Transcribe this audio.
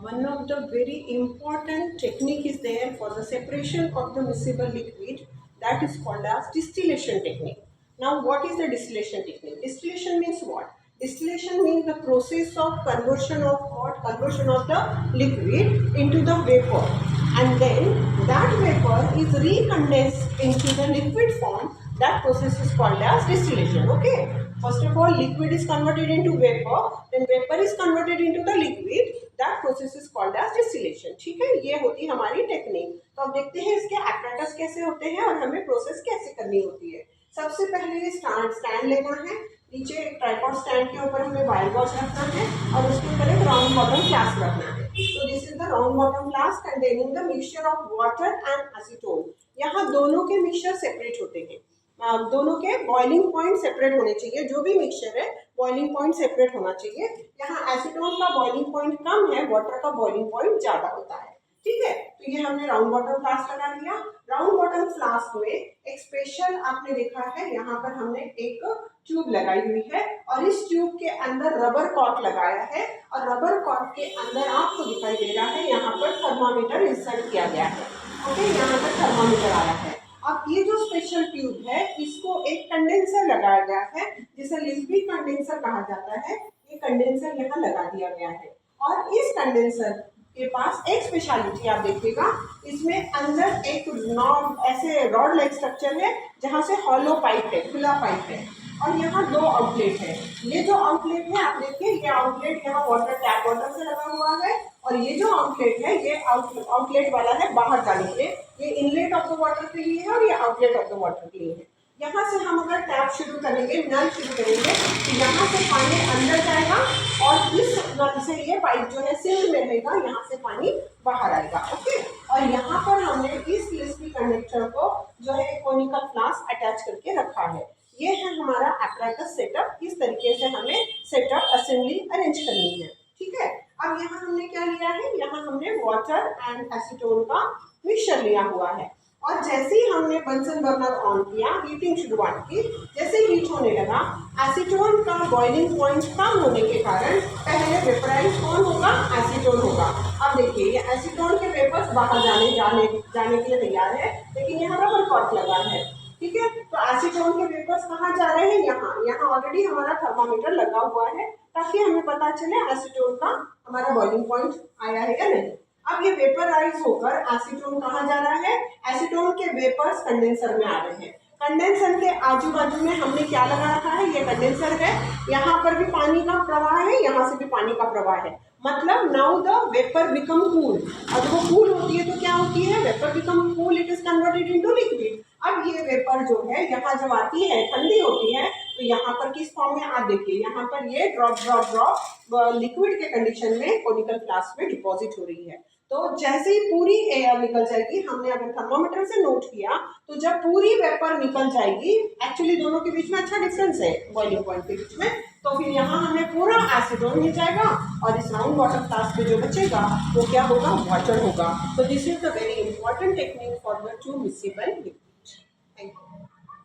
one of the very important technique is there for the separation of the miscible liquid, that is called as distillation technique. Now what is the distillation technique? Distillation means what? Distillation means the process of conversion of what? Conversion of the liquid into the vapor, and then that vapor is recondensed into the liquid form. That process is called as distillation. Okay. First of all, liquid is converted into vapor, then vapor is converted into the liquid. That process is called as distillation. ठीक है, ये होती है हमारी technique. तो अब देखते हैं इसके apparatus कैसे होते हैं और हमें प्रोसेस कैसे करनी होती है. सबसे पहले स्टैंड लेना है. नीचे एक ट्राइपॉड स्टैंड के ऊपर हमें वायर गॉज रखना है और उसके ऊपर एक राउंड बॉटम फ्लास्क रखना है. तो this is the round bottom flask containing the mixture of water and acetone. यहाँ दोनों के मिक्सचर सेपरेट होते हैं. दोनों के बॉइलिंग पॉइंट सेपरेट होने चाहिए. जो भी मिक्सचर है बॉइलिंग पॉइंट सेपरेट होना चाहिए. यहाँ एसीटोन का बॉइलिंग पॉइंट कम है, वाटर का बॉइलिंग पॉइंट ज्यादा होता है. ठीक है, तो ये हमने राउंड बॉटम फ्लास्क लगा दिया. राउंड बॉटम फ्लास्क में एक स्पेशल आपने देखा है, यहाँ पर हमने एक ट्यूब लगाई हुई है और इस ट्यूब के अंदर रबर कॉर्क लगाया है और रबर कॉर्क के अंदर आपको दिखाई दे रहा है यहाँ पर थर्मामीटर इंसर्ट किया गया है. ओके, यहाँ पर थर्मामीटर आया है. अब ये जो स्पेशल ट्यूब है इसको एक कंडेंसर लगाया गया है जिसे लिस्बी कंडेंसर कहा जाता है. ये कंडेंसर यहाँ लगा दिया गया है और इस कंडेंसर के पास एक स्पेशलिटी आप देखिएगा, इसमें अंदर एक ऐसे रॉड लाइक स्ट्रक्चर है जहाँ से हॉलो पाइप है, खुला पाइप है और यहाँ दो आउटलेट है. ये जो आउटलेट है आप देखिए, ये आउटलेट यहाँ वाटर टैप वाटर से लगा हुआ है और ये जो आउटलेट है ये आउटलेट वाला है बाहर जाने के लिए. ये इनलेट ऑफ द वाटर के लिए है और ये आउटलेट ऑफ द वाटर के लिए है. यहाँ से हम अगर टैप शुरू करेंगे, नल शुरू करेंगे तो यहाँ से पानी अंदर जाएगा और इस नल से ये पाइप जो है सिंक में रहेगा, यहाँ से पानी बाहर आएगा. ओके, और यहाँ पर हमने इस लिस्बी कंडक्टर को जो है कोनिकल फ्लास्क अटैच करके रखा है. ये है हमारा apparatus सेटअप. इस तरीके से हमें सेटअप असेंबली अरेंज करनी है. ठीक है, अब यहाँ हमने क्या लिया है, यहाँ हमने वाटर एंड एसीटोन का मिक्सचर लिया हुआ है और जैसे ही हमने बंसन बर्नर ऑन किया, हीटिंग शुरुआत की, जैसे हीट होने लगा, एसीटोन का बॉइलिंग पॉइंट कम होने के कारण पहले वेपराइज कौन होगा, एसीटोन होगा. अब देखिए ये एसीटोन के वेपर्स बाहर जाने के लिए तैयार है, लेकिन यहाँ रबर कॉर्क लगा है. ठीक है, तो एसीटोन के वेपर्स कहाँ जा रहे हैं, यहाँ ऑलरेडी हमारा थर्मामीटर लगा हुआ है ताकि हमें पता चले एसीटोन का हमारा बॉइलिंग पॉइंट आया है या नहीं. अब ये वेपराइज होकर एसीटोन कहाँ जा रहा है, एसीटोन के वेपर्स कंडेंसर में आ रहे हैं. कंडेंसर के आजू बाजू में हमने क्या लगा रखा है, ये कंडेंसर है, यहाँ पर भी पानी का प्रवाह है, यहाँ से भी पानी का प्रवाह है. मतलब now the vapour become cool. अब वो कूल होती है तो क्या होती है, vapour become cool, it is converted into liquid. अब ये वेपर जो है यहाँ जब आती है, ठंडी होती है, तो यहाँ पर किस फॉर्म में आप देखिए, यहाँ पर ये ड्रॉप लिक्विड के कंडीशन में कोनिकल फ्लास्क में डिपॉजिट हो रही है. तो जैसे ही पूरी एयर निकल जाएगी, हमने अगर थर्मामीटर से नोट किया तो जब पूरी वेपर निकल जाएगी, एक्चुअली दोनों के बीच में अच्छा डिफरेंस है बॉइलिंग पॉइंट के बीच में, तो फिर यहाँ हमें पूरा एसीटोन मिल जाएगा और इस राउंड बॉटम फ्लास्क पे जो बचेगा वो क्या होगा, वाटर होगा. तो this is the very important technique for the two miscible liquid.